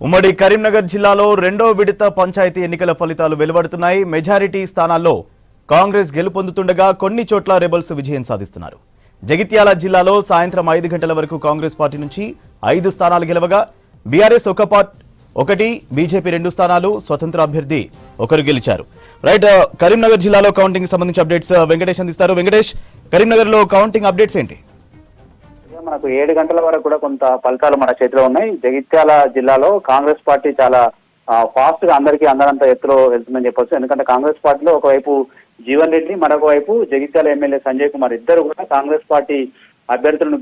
ఉమ్మడి కరీంనగర్ జిల్లాలో రెండో విడత పంచాయతీ ఎన్నికల ఫలితాలు వెలువడుతున్నాయి. మెజారిటీ స్థానాల్లో కాంగ్రెస్ గెలుపొందుతుండగా కొన్ని చోట్ల రెబల్స్ విజయం సాధిస్తున్నారు. జగిత్యాల జిల్లాలో సాయంత్రం 5 గంటల వరకు కాంగ్రెస్ పార్టీ నుంచి 5 స్థానాలు గెలవగా బీఆర్ఎస్ ఒకటి, బీజేపీ 2 స్థానాలు, స్వతంత్ర అభ్యర్థి 1 గెలిచారు. రైట్, కరీంనగర్ జిల్లాలో కౌంటింగ్ సంబంధించి అప్డేట్స్ వెంకటేష్ అందిస్తారు. వెంకటేష్, కరీంనగర్ లో కౌంటింగ్ అప్డేట్స్ ఏంటి? మనకు 7 గంటల వరకు కూడా కొంత ఫలితాలు మన చేతిలో ఉన్నాయి. జగిత్యాల జిల్లాలో కాంగ్రెస్ పార్టీ చాలా ఫాస్ట్ గా అందరికీ అందరంత ఎత్తులో వెళ్తుందని చెప్పొచ్చు. ఎందుకంటే కాంగ్రెస్ పార్టీలో ఒకవైపు జీవన్ రెడ్డి, మరొక వైపు జగిత్యాల ఎమ్మెల్యే సంజయ్ కుమార్ ఇద్దరు కూడా కాంగ్రెస్ పార్టీ అభ్యర్థులను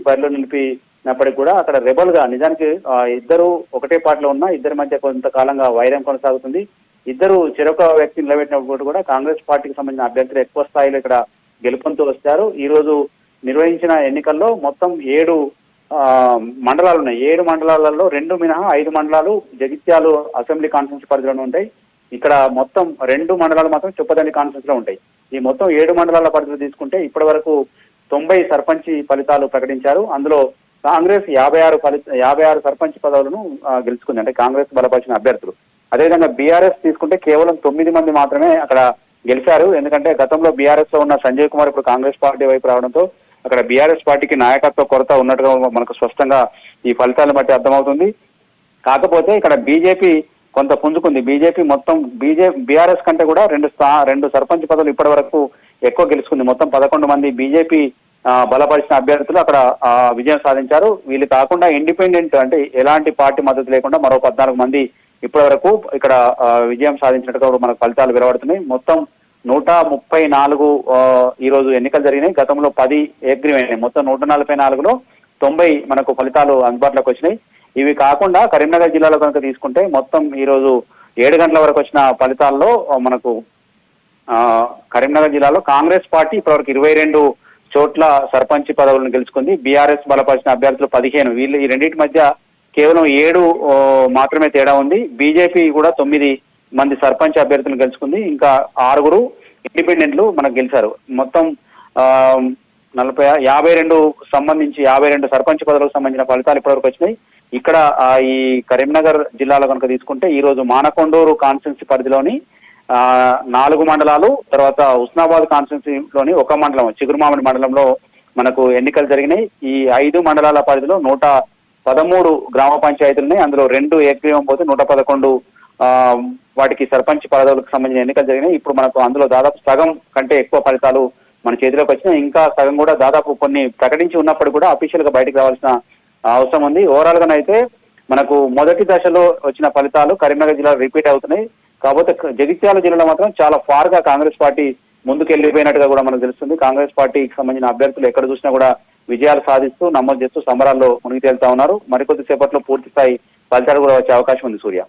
బరిలో నిలిపినప్పటికీ కూడా అక్కడ రెబల్ గా నిజానికి ఇద్దరు ఒకటే పార్టీలో ఉన్న ఇద్దరి మధ్య కొంతకాలంగా వైరం కొనసాగుతుంది. ఇద్దరు చెరొక వ్యక్తి నిలబెట్టినప్పుడు కూడా కాంగ్రెస్ పార్టీకి సంబంధించిన అభ్యర్థులు ఎక్కువ స్థాయిలో ఇక్కడ గెలుపొందుతూ వచ్చారు. ఈ రోజు నిర్వహించిన ఎన్నికల్లో మొత్తం 7 మండలాలు ఉన్నాయి. 7 మండలాలలో 2 మినహా 5 మండలాలు జగిత్యాల అసెంబ్లీ కాన్ఫరెన్స్ పరిధిలోనే ఉంటాయి. ఇక్కడ మొత్తం 2 మండలాలు మాత్రం చొప్పదండి కాన్ఫరెన్స్ లో ఉంటాయి. ఈ మొత్తం 7 మండలాల పరిధిలో తీసుకుంటే ఇప్పటి వరకు 90 సర్పంచ్ ఫలితాలు ప్రకటించారు. అందులో కాంగ్రెస్ 56 సర్పంచ్ పదవులను గెలుచుకుంది, అంటే కాంగ్రెస్ బలపరిచిన అభ్యర్థులు. అదేవిధంగా బీఆర్ఎస్ తీసుకుంటే కేవలం 9 మంది మాత్రమే అక్కడ గెలిచారు. ఎందుకంటే గతంలో బీఆర్ఎస్ లో ఉన్న సంజయ్ కుమార్ ఇప్పుడు కాంగ్రెస్ పార్టీ వైపు రావడంతో అక్కడ బీఆర్ఎస్ పార్టీకి నాయకత్వ కొరత ఉన్నట్టుగా మనకు స్పష్టంగా ఈ ఫలితాలను బట్టి అర్థమవుతుంది. కాకపోతే ఇక్కడ బీజేపీ కొంత పుంజుకుంది. బీజేపీ మొత్తం బీఆర్ఎస్ కంటే కూడా 2 సర్పంచ్ పదవులు ఇప్పటి వరకు ఎక్కువ గెలుచుకుంది. మొత్తం 11 మంది బీజేపీ బలపరిచిన అభ్యర్థులు అక్కడ విజయం సాధించారు. వీళ్ళు కాకుండా ఇండిపెండెంట్, అంటే ఎలాంటి పార్టీ మద్దతు లేకుండా మరో 14 మంది ఇప్పటి వరకు ఇక్కడ విజయం సాధించినట్టుగా మనకు ఫలితాలు వెలువడుతున్నాయి. మొత్తం 134 ఈ రోజు ఎన్నికలు జరిగినాయి. గతంలో 10 ఏగ్రీమైనాయి. మొత్తం 144లో 90 మనకు ఫలితాలు అందుబాటులోకి వచ్చినాయి. ఇవి కాకుండా కరీంనగర్ జిల్లాలో కనుక తీసుకుంటే మొత్తం ఈ రోజు 7 గంటల వరకు వచ్చిన ఫలితాల్లో మనకు కరీంనగర్ జిల్లాలో కాంగ్రెస్ పార్టీ ఇప్పటివరకు 22 చోట్ల సర్పంచ్ పదవులను గెలుచుకుంది. బీఆర్ఎస్ బలపరిచిన అభ్యర్థులు 15. వీళ్ళు ఈ రెండింటి మధ్య కేవలం 7 మాత్రమే తేడా ఉంది. బీజేపీ కూడా 9 మంది సర్పంచ్ అభ్యర్థులను గెలుచుకుంది. ఇంకా 6 ఇండిపెండెంట్లు మనకు గెలిచారు. మొత్తం 52 సర్పంచ్ పదవులకు సంబంధించిన ఫలితాలు ఇప్పటివరకు వచ్చినాయి. ఇక్కడ ఈ కరీంనగర్ జిల్లాలో కనుక తీసుకుంటే ఈ రోజు మానకొండూరు కాన్స్టిట్యున్సీ పరిధిలోని 4 మండలాలు, తర్వాత హుస్నాబాద్ కాన్స్టిట్యున్సీలోని 1 మండలం చిగురుమామిడి మండలంలో మనకు ఎన్నికలు జరిగినాయి. ఈ 5 మండలాల పరిధిలో 113 గ్రామ పంచాయతీలున్నాయి. అందులో 2 ఏకగ్రీవం పోతే 111 వాటికి సర్పంచ్ పదవులకు సంబంధించిన ఎన్నికలు జరిగినాయి. ఇప్పుడు మనకు అందులో దాదాపు సగం కంటే ఎక్కువ ఫలితాలు మన చేతిలోకి వచ్చినాయి. ఇంకా సగం కూడా దాదాపు కొన్ని ప్రకటించి ఉన్నప్పుడు కూడా అఫీషియల్ గా బయటకు రావాల్సిన అవసరం ఉంది. ఓవరాల్ గానైతే మనకు మొదటి దశలో వచ్చిన ఫలితాలు కరీంనగర్ జిల్లాలో రిపీట్ అవుతున్నాయి. కాకపోతే జగిత్యాల జిల్లాలో మాత్రం చాలా ఫార్ గా కాంగ్రెస్ పార్టీ ముందుకెళ్లిపోయినట్టుగా కూడా మనకు తెలుస్తుంది. కాంగ్రెస్ పార్టీకి సంబంధించిన అభ్యర్థులు ఎక్కడ చూసినా కూడా విజయాలు సాధిస్తూ నమోదు చేస్తూ సంబరాల్లో మునిగి తేలుతా ఉన్నారు. మరికొద్ది సేపట్లో పూర్తి స్థాయి ఫలితాలు కూడా వచ్చే అవకాశం ఉంది. సూర్య.